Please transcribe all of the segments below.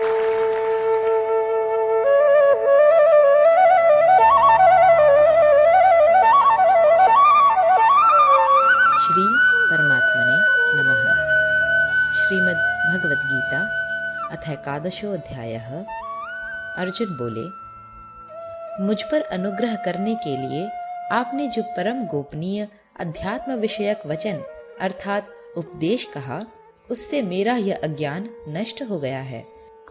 श्री परमात्मने नमः। श्रीमद् भगवद गीता अथ एकादशो अध्यायः। अर्जुन बोले, मुझ पर अनुग्रह करने के लिए आपने जो परम गोपनीय अध्यात्म विषयक वचन अर्थात उपदेश कहा, उससे मेरा यह अज्ञान नष्ट हो गया है।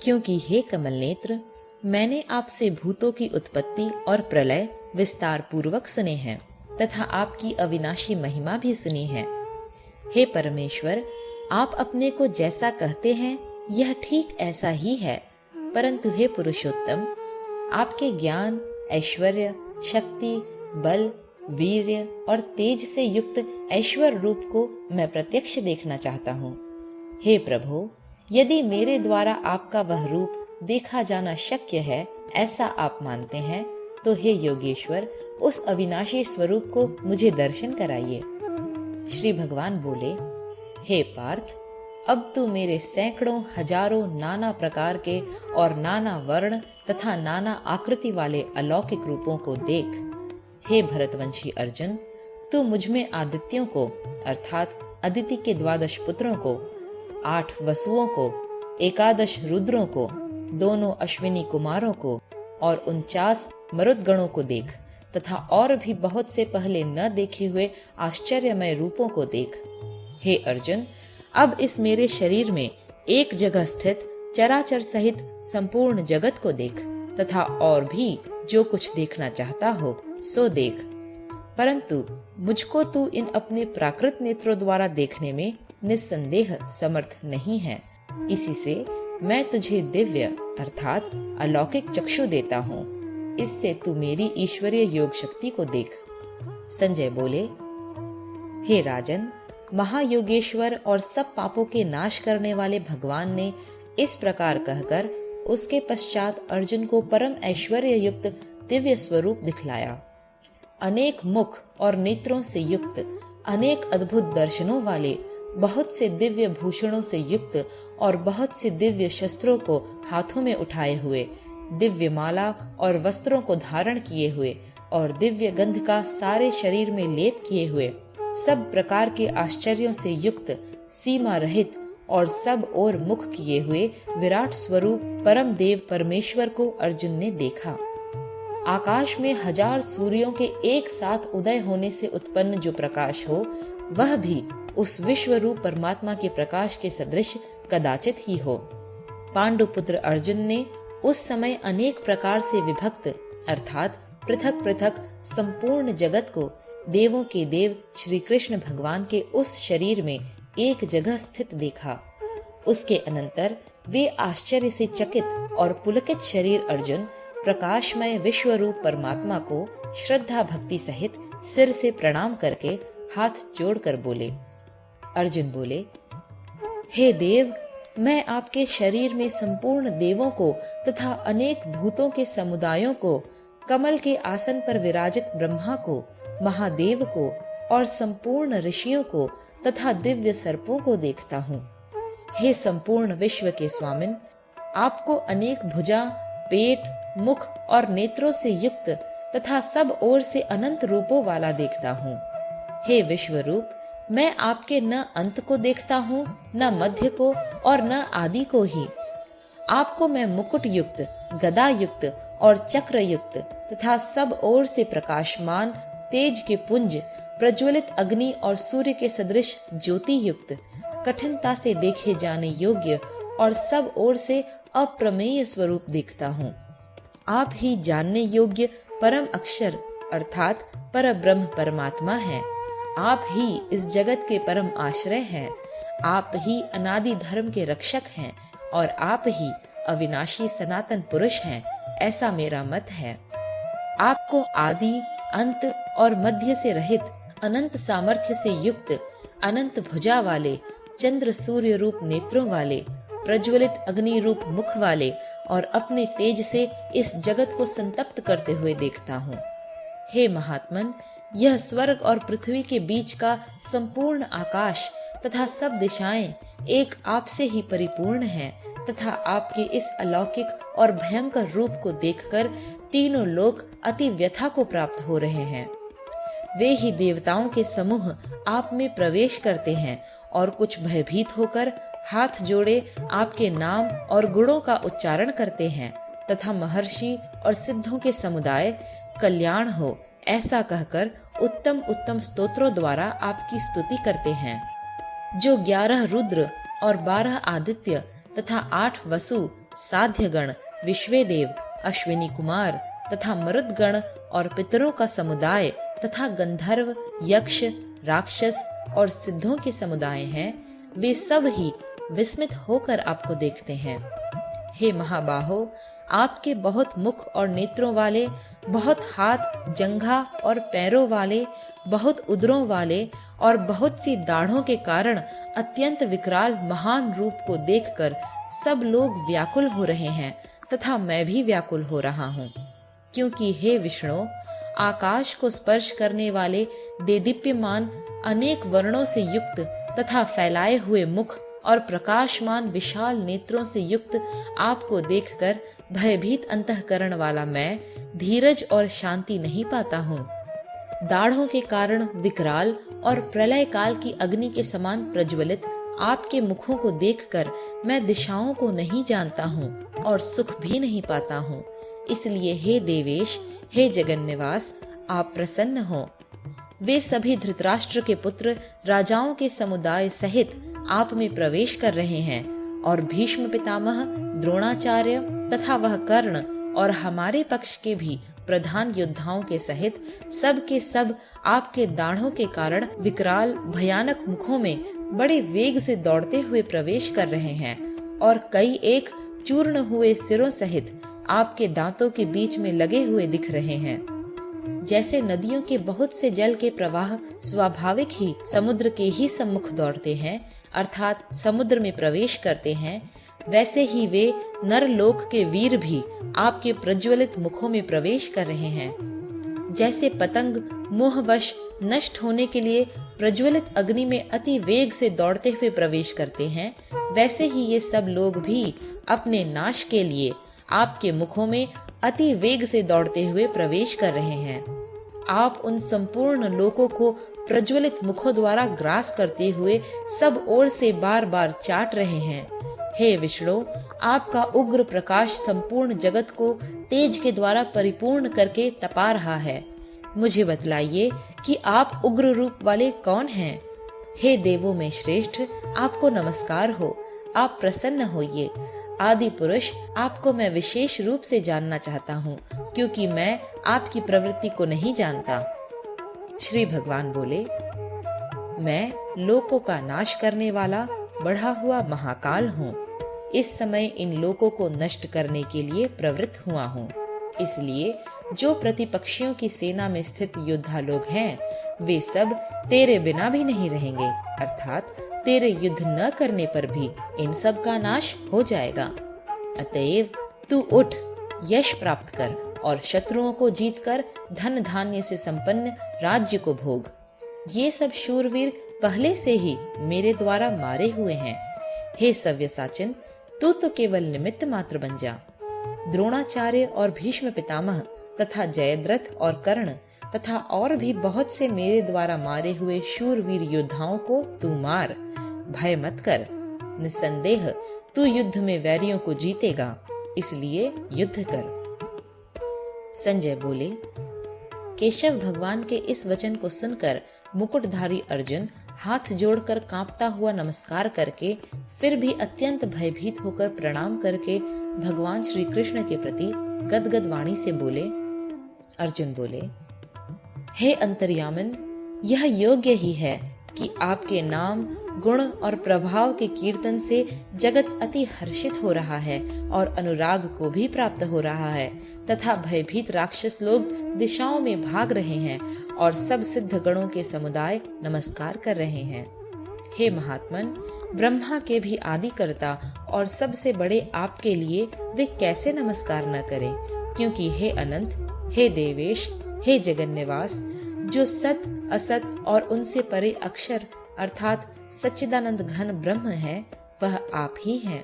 क्योंकि हे कमल नेत्र, मैंने आपसे भूतों की उत्पत्ति और प्रलय विस्तार पूर्वक सुने हैं तथा आपकी अविनाशी महिमा भी सुनी है। हे परमेश्वर, आप अपने को जैसा कहते हैं यह ठीक ऐसा ही है, परंतु हे पुरुषोत्तम, आपके ज्ञान, ऐश्वर्य, शक्ति, बल, वीर्य और तेज से युक्त ऐश्वर्य रूप को मैं प्रत्यक्ष देखना चाहता हूँ। हे प्रभु, यदि मेरे द्वारा आपका वह रूप देखा जाना शक्य है, ऐसा आप मानते हैं, तो हे योगेश्वर, उस अविनाशी स्वरूप को मुझे दर्शन कराइए। श्री भगवान बोले, हे पार्थ, अब तू मेरे सैकड़ों हजारों नाना प्रकार के और नाना वर्ण तथा नाना आकृति वाले अलौकिक रूपों को देख। हे भरतवंशी अर्जुन, तू मुझमें आदित्यों को अर्थात अदिति के 12 पुत्रों को, 8 वसुओं को, 11 रुद्रों को, 2 अश्विनी कुमारों को और 49 मरुदगणों को देख तथा और भी बहुत से पहले न देखे हुए आश्चर्यमय रूपों को देख। हे अर्जुन, अब इस मेरे शरीर में एक जगह स्थित चराचर सहित संपूर्ण जगत को देख तथा और भी जो कुछ देखना चाहता हो सो देख, परंतु मुझको तू इन अपने प्राकृत नेत्रों द्वारा देखने में निस्संदेह समर्थ नहीं है। इसी से मैं तुझे दिव्य अर्थात अलौकिक चक्षु देता हूँ। इससे तू मेरी ईश्वरीय योग शक्ति को देख। संजय बोले, हे राजन, महायोगेश्वर और सब पापों के नाश करने वाले भगवान ने इस प्रकार कहकर उसके पश्चात अर्जुन को परम ऐश्वर्य युक्त दिव्य स्वरूप दिखलाया। अनेक मुख और नेत्रों से युक्त, अनेक अद्भुत दर्शनों वाले, बहुत से दिव्य भूषणों से युक्त और बहुत से दिव्य शस्त्रों को हाथों में उठाए हुए, दिव्य माला और वस्त्रों को धारण किए हुए और दिव्य गंध का सारे शरीर में लेप किए हुए, सब प्रकार के आश्चर्यों से युक्त, सीमा रहित और सब ओर मुख किए हुए विराट स्वरूप परम देव परमेश्वर को अर्जुन ने देखा। आकाश में 1000 सूर्यों के एक साथ उदय होने से उत्पन्न जो प्रकाश हो, वह भी उस विश्व रूप परमात्मा के प्रकाश के सदृश कदाचित ही हो। पांडुपुत्र अर्जुन ने उस समय अनेक प्रकार से विभक्त अर्थात पृथक पृथक संपूर्ण जगत को देवों के देव श्री कृष्ण भगवान के उस शरीर में एक जगह स्थित देखा। उसके अनंतर वे आश्चर्य से चकित और पुलकित शरीर अर्जुन प्रकाशमय विश्व रूप परमात्मा को श्रद्धा भक्ति सहित सिर से प्रणाम करके हाथ जोड़कर बोले। अर्जुन बोले, हे देव, मैं आपके शरीर में संपूर्ण देवों को तथा अनेक भूतों के समुदायों को, कमल के आसन पर विराजित ब्रह्मा को, महादेव को और संपूर्ण ऋषियों को तथा दिव्य सर्पों को देखता हूँ। हे संपूर्ण विश्व के स्वामिन, आपको अनेक भुजा, पेट, मुख और नेत्रों से युक्त तथा सब ओर से अनंत रूपों वाला देखता हूँ। हे विश्व रूप, मैं आपके न अंत को देखता हूँ, न मध्य को और न आदि को ही। आपको मैं मुकुट युक्त, गदा युक्त और चक्र युक्त तथा सब ओर से प्रकाशमान तेज के पुंज, प्रज्वलित अग्नि और सूर्य के सदृश ज्योति युक्त, कठिनता से देखे जाने योग्य और सब ओर से अप्रमेय स्वरूप देखता हूँ। आप ही जानने योग्य परम अक्षर अर्थात परब्रह्म परमात्मा हैं। आप ही इस जगत के परम आश्रय हैं। आप ही अनादि धर्म के रक्षक हैं और आप ही अविनाशी सनातन पुरुष हैं, ऐसा मेरा मत है। आपको आदि, अंत और मध्य से रहित, अनंत सामर्थ्य से युक्त, अनंत भुजा वाले, चंद्र सूर्य रूप नेत्रों वाले, प्रज्वलित अग्नि रूप मुख वाले और अपने तेज से इस जगत को संतप्त करते हुए देखता हूँ। हे महात्मन, यह स्वर्ग और पृथ्वी के बीच का संपूर्ण आकाश तथा सब दिशाएं एक आप से ही परिपूर्ण हैं, तथा आपके इस अलौकिक और भयंकर रूप को देखकर तीनों लोग अति व्यथा को प्राप्त हो रहे हैं। वे ही देवताओं के समूह आप में प्रवेश करते हैं और कुछ भयभीत होकर हाथ जोड़े आपके नाम और गुणों का उच्चारण करते हैं तथा महर्षि और सिद्धों के समुदाय कल्याण हो ऐसा कहकर उत्तम उत्तम स्तोत्रों द्वारा आपकी स्तुति करते हैं। जो 11 रुद्र और 12 आदित्य तथा 8 वसु, साध्यगण, विश्वेदेव, अश्विनी कुमार तथा मरुदगण और पितरों का समुदाय तथा गंधर्व, यक्ष, राक्षस और सिद्धों के समुदाय हैं, वे सब ही विस्मित होकर आपको देखते हैं। हे महाबाहो, आपके बहुत मुख और नेत्रों वाले, बहुत हाथ, जंघा और पैरों वाले, बहुत उदरों वाले और बहुत सी दाढ़ों के कारण अत्यंत विकराल महान रूप को देखकर सब लोग व्याकुल हो रहे हैं तथा मैं भी व्याकुल हो रहा हूँ। क्योंकि हे विष्णु, आकाश को स्पर्श करने वाले देदीप्यमान अनेक वर्णों से युक्त तथा फैलाए हुए मुख और प्रकाशमान विशाल नेत्रों से युक्त आपको देखकर भयभीत अंतःकरण वाला मैं धीरज और शांति नहीं पाता हूँ। दाढ़ों के कारण विकराल और प्रलय काल की अग्नि के समान प्रज्वलित आपके मुखों को देखकर मैं दिशाओं को नहीं जानता हूँ और सुख भी नहीं पाता हूँ। इसलिए हे देवेश, हे जगन्निवास, आप प्रसन्न हो। वे सभी धृतराष्ट्र के पुत्र राजाओं के समुदाय सहित आप में प्रवेश कर रहे हैं और भीष्म पितामह, द्रोणाचार्य तथा वह कर्ण और हमारे पक्ष के भी प्रधान योद्धाओं के सहित सब के सब आपके दाढ़ों के कारण विकराल भयानक मुखों में बड़े वेग से दौड़ते हुए प्रवेश कर रहे हैं और कई एक चूर्ण हुए सिरों सहित आपके दांतों के बीच में लगे हुए दिख रहे हैं। जैसे नदियों के बहुत से जल के प्रवाह स्वाभाविक ही समुद्र के ही सम्मुख दौड़ते हैं, अर्थात समुद्र में प्रवेश करते हैं, वैसे ही वे नरलोक के वीर भी आपके प्रज्वलित मुखों में प्रवेश कर रहे हैं। जैसे पतंग मोहवश नष्ट होने के लिए प्रज्वलित अग्नि में अति वेग से दौड़ते हुए प्रवेश करते हैं, वैसे ही ये सब लोग भी अपने नाश के लिए आपके मुखों में अति वेग से दौड़ते हुए प्रवेश कर रहे हैं। आप उन संपूर्ण लोकों को प्रज्वलित मुखों द्वारा ग्रास करते हुए सब ओर से बार बार चाट रहे हैं। हे विष्णु, आपका उग्र प्रकाश संपूर्ण जगत को तेज के द्वारा परिपूर्ण करके तपा रहा है। मुझे बतलाइए कि आप उग्र रूप वाले कौन हैं? हे देवों में श्रेष्ठ, आपको नमस्कार हो, आप प्रसन्न होइए। आदि पुरुष, आपको मैं विशेष रूप से जानना चाहता हूँ, क्योंकि मैं आपकी प्रवृत्ति को नहीं जानता। श्री भगवान बोले, मैं लोकों का नाश करने वाला बढ़ा हुआ महाकाल हूँ। इस समय इन लोकों को नष्ट करने के लिए प्रवृत्त हुआ हूँ। इसलिए जो प्रतिपक्षियों की सेना में स्थित योद्धा लोग हैं, वे सब तेरे बिना भी नहीं रहेंगे, अर्थात तेरे युद्ध न करने पर भी इन सब का नाश हो जाएगा। अतएव तू उठ, यश प्राप्त कर और शत्रुओं को जीतकर धन धान्य से संपन्न राज्य को भोग। ये सब शूरवीर पहले से ही मेरे द्वारा मारे हुए हैं। हे सव्यसाचिन, तू तो केवल निमित्त मात्र बन जा। द्रोणाचार्य और भीष्म पितामह तथा जयद्रथ और कर्ण तथा और भी बहुत से मेरे द्वारा मारे हुए शूरवीर योद्धाओं को तू मार। भय मत कर, निसंदेह तू युद्ध में वैरियों को जीतेगा, इसलिए युद्ध कर। संजय बोले, केशव भगवान के इस वचन को सुनकर मुकुटधारी अर्जुन हाथ जोड़कर कांपता हुआ नमस्कार करके फिर भी अत्यंत भयभीत होकर प्रणाम करके भगवान श्री कृष्ण के प्रति गदगद वाणी से बोले। अर्जुन बोले, हे अंतर्यामिन, यह योग्य ही है कि आपके नाम, गुण और प्रभाव के कीर्तन से जगत अति हर्षित हो रहा है और अनुराग को भी प्राप्त हो रहा है तथा भयभीत राक्षस लोग दिशाओं में भाग रहे हैं और सब सिद्ध गणों के समुदाय नमस्कार कर रहे हैं। हे महात्मन, ब्रह्मा के भी आदि कर्ता और सबसे बड़े आपके लिए वे कैसे नमस्कार न करें, क्योंकि हे अनंत, हे देवेश, हे जगन्निवास, जो सत, असत और उनसे परे अक्षर अर्थात सच्चिदानंद घन ब्रह्म है, वह आप ही हैं।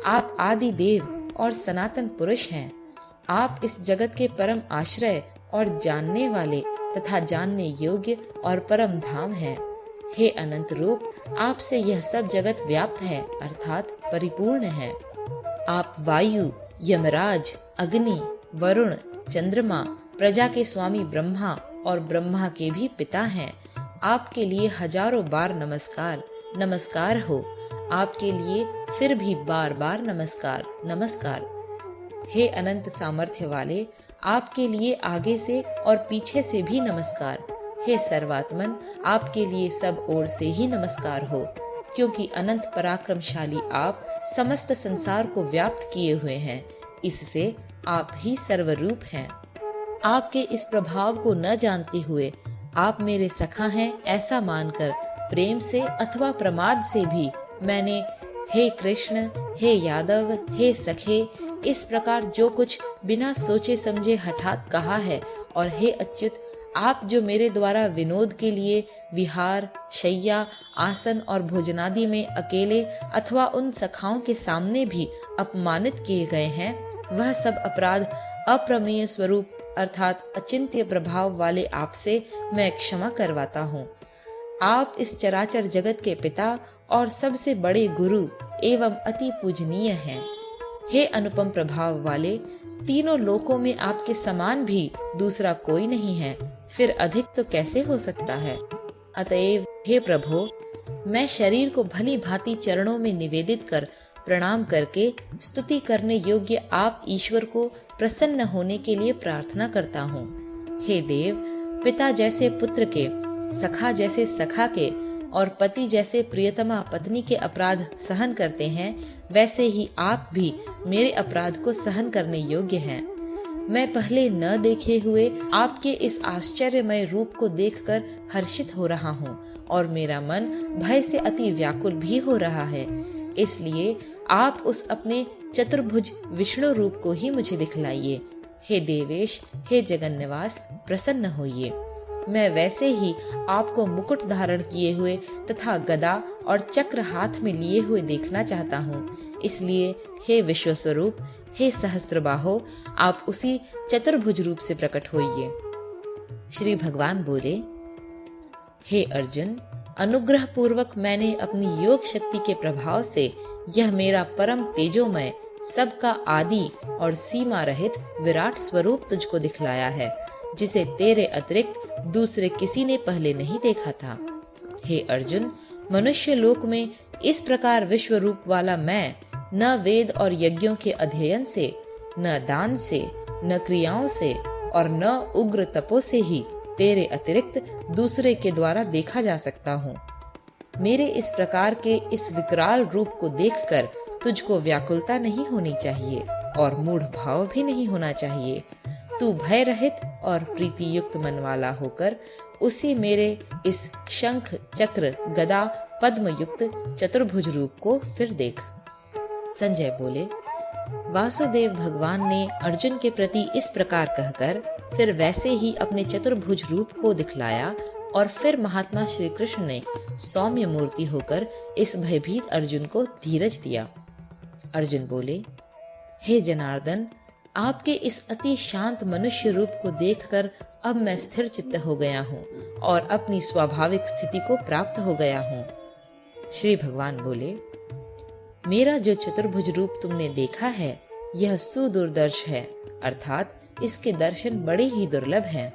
आप आदि देव और सनातन पुरुष हैं। आप इस जगत के परम आश्रय और जानने वाले तथा जानने योग्य और परम धाम हैं। हे अनंत रूप, आपसे यह सब जगत व्याप्त है अर्थात परिपूर्ण है। आप वायु, यमराज, अग्नि, वरुण, चंद्रमा, प्रजा के स्वामी ब्रह्मा और ब्रह्मा के भी पिता हैं। आपके लिए हजारों बार नमस्कार नमस्कार हो। आपके लिए फिर भी बार बार नमस्कार नमस्कार। हे अनंत सामर्थ्य वाले, आपके लिए आगे से और पीछे से भी नमस्कार। हे सर्वात्मन, आपके लिए सब ओर से ही नमस्कार हो, क्योंकि अनंत पराक्रमशाली आप समस्त संसार को व्याप्त किए हुए हैं। इससे आप ही सर्वरूप हैं। आपके इस प्रभाव को न जानते हुए आप मेरे सखा हैं ऐसा मानकर प्रेम से अथवा प्रमाद से भी मैंने हे कृष्ण, हे यादव, हे सखे इस प्रकार जो कुछ बिना सोचे समझे हठात कहा है। और हे अच्युत, आप जो मेरे द्वारा विनोद के लिए विहार, शैया, आसन और भोजनादि में अकेले अथवा उन सखाओं के सामने भी अपमानित किए गए हैं, वह सब अपराध अप्रमेय स्वरूप अर्थात अचिंत्य प्रभाव वाले आपसे मैं क्षमा करवाता हूँ। आप इस चराचर जगत के पिता और सबसे बड़े गुरु एवं अति पूजनीय हैं। हे अनुपम प्रभाव वाले, तीनों लोकों में आपके समान भी दूसरा कोई नहीं है, फिर अधिक तो कैसे हो सकता है। अतएव हे प्रभो, मैं शरीर को भली भांति चरणों में निवेदित कर प्रणाम करके स्तुति करने योग्य आप ईश्वर को प्रसन्न होने के लिए प्रार्थना करता हूँ। हे देव, पिता जैसे पुत्र के, सखा जैसे सखा के और पति जैसे प्रियतमा पत्नी के अपराध सहन करते हैं, वैसे ही आप भी मेरे अपराध को सहन करने योग्य हैं। मैं पहले न देखे हुए आपके इस आश्चर्यमय रूप को देखकर हर्षित हो रहा हूँ और मेरा मन भय से अति व्याकुल भी हो रहा है। इसलिए आप उस अपने चतुर्भुज विष्णु रूप को ही मुझे दिखलाइए। हे देवेश, हे जगन्निवास, प्रसन्न होइए। मैं वैसे ही आपको मुकुट धारण किए हुए तथा गदा और चक्र हाथ में लिए हुए देखना चाहता हूँ। इसलिए हे विश्वस्वरूप, हे सहस्त्रबाहो, आप उसी चतुर्भुज रूप से प्रकट होइए। श्री भगवान बोले, हे अर्जुन, अनुग्रह पूर्वक मैंने अपनी योग शक्ति के प्रभाव से यह मेरा परम तेजोमय, सबका आदि और सीमा रहित विराट स्वरूप तुझको दिखलाया है, जिसे तेरे अतिरिक्त दूसरे किसी ने पहले नहीं देखा था। हे अर्जुन, मनुष्य लोक में इस प्रकार विश्व रूप वाला मैं न वेद और यज्ञों के अध्ययन से, न दान से, न क्रियाओं से और न उग्र तपो से ही तेरे अतिरिक्त दूसरे के द्वारा देखा जा सकता हूँ। मेरे इस प्रकार के इस विकराल रूप को देखकर तुझको व्याकुलता नहीं होनी चाहिए और मूढ़ भाव भी नहीं होना चाहिए। तू भय रहित और प्रीति युक्त मन वाला होकर उसी मेरे इस शंख, चक्र, गदा, पद्म युक्त चतुर्भुज रूप को फिर देख। संजय बोले, वासुदेव भगवान ने अर्जुन के प्रति इस प्रकार कहकर फिर वैसे ही अपने चतुर्भुज रूप को दिखलाया और फिर महात्मा श्री कृष्ण ने सौम्य मूर्ति होकर इस भयभीत अर्जुन को धीरज दिया। अर्जुन बोले, हे जनार्दन, आपके इस अति शांत मनुष्य रूप को देखकर अब मैं स्थिर चित्त हो गया हूँ और अपनी स्वाभाविक स्थिति को प्राप्त हो गया हूँ। श्री भगवान बोले, मेरा जो चतुर्भुज रूप तुमने देखा है यह सुदुर्दर्श है, अर्थात इसके दर्शन बड़े ही दुर्लभ हैं।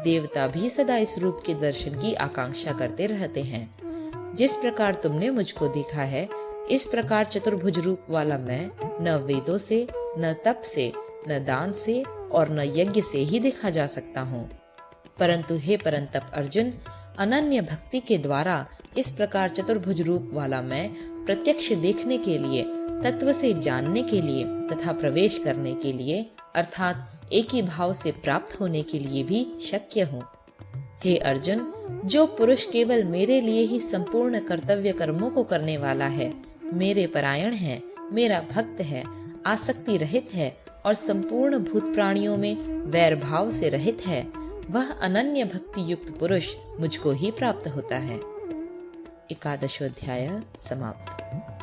देवता भी सदा इस रूप के दर्शन की आकांक्षा करते रहते हैं। जिस प्रकार तुमने मुझको देखा है, इस प्रकार चतुर्भुज रूप वाला मैं न वेदों से, न तप से, न दान से और न यज्ञ से ही देखा जा सकता हूँ। परंतु हे परंतप अर्जुन, अनन्य भक्ति के द्वारा इस प्रकार चतुर्भुज रूप वाला मैं प्रत्यक्ष देखने के लिए, तत्व से जानने के लिए तथा प्रवेश करने के लिए अर्थात एक ही भाव से प्राप्त होने के लिए भी शक्य हूँ। हे अर्जुन, जो पुरुष केवल मेरे लिए ही संपूर्ण कर्तव्य कर्मों को करने वाला है, मेरे परायण है, मेरा भक्त है, आसक्ति रहित है और संपूर्ण भूत प्राणियों में वैर भाव से रहित है, वह अनन्य भक्ति युक्त पुरुष मुझको ही प्राप्त होता है। 11वां अध्याय समाप्त।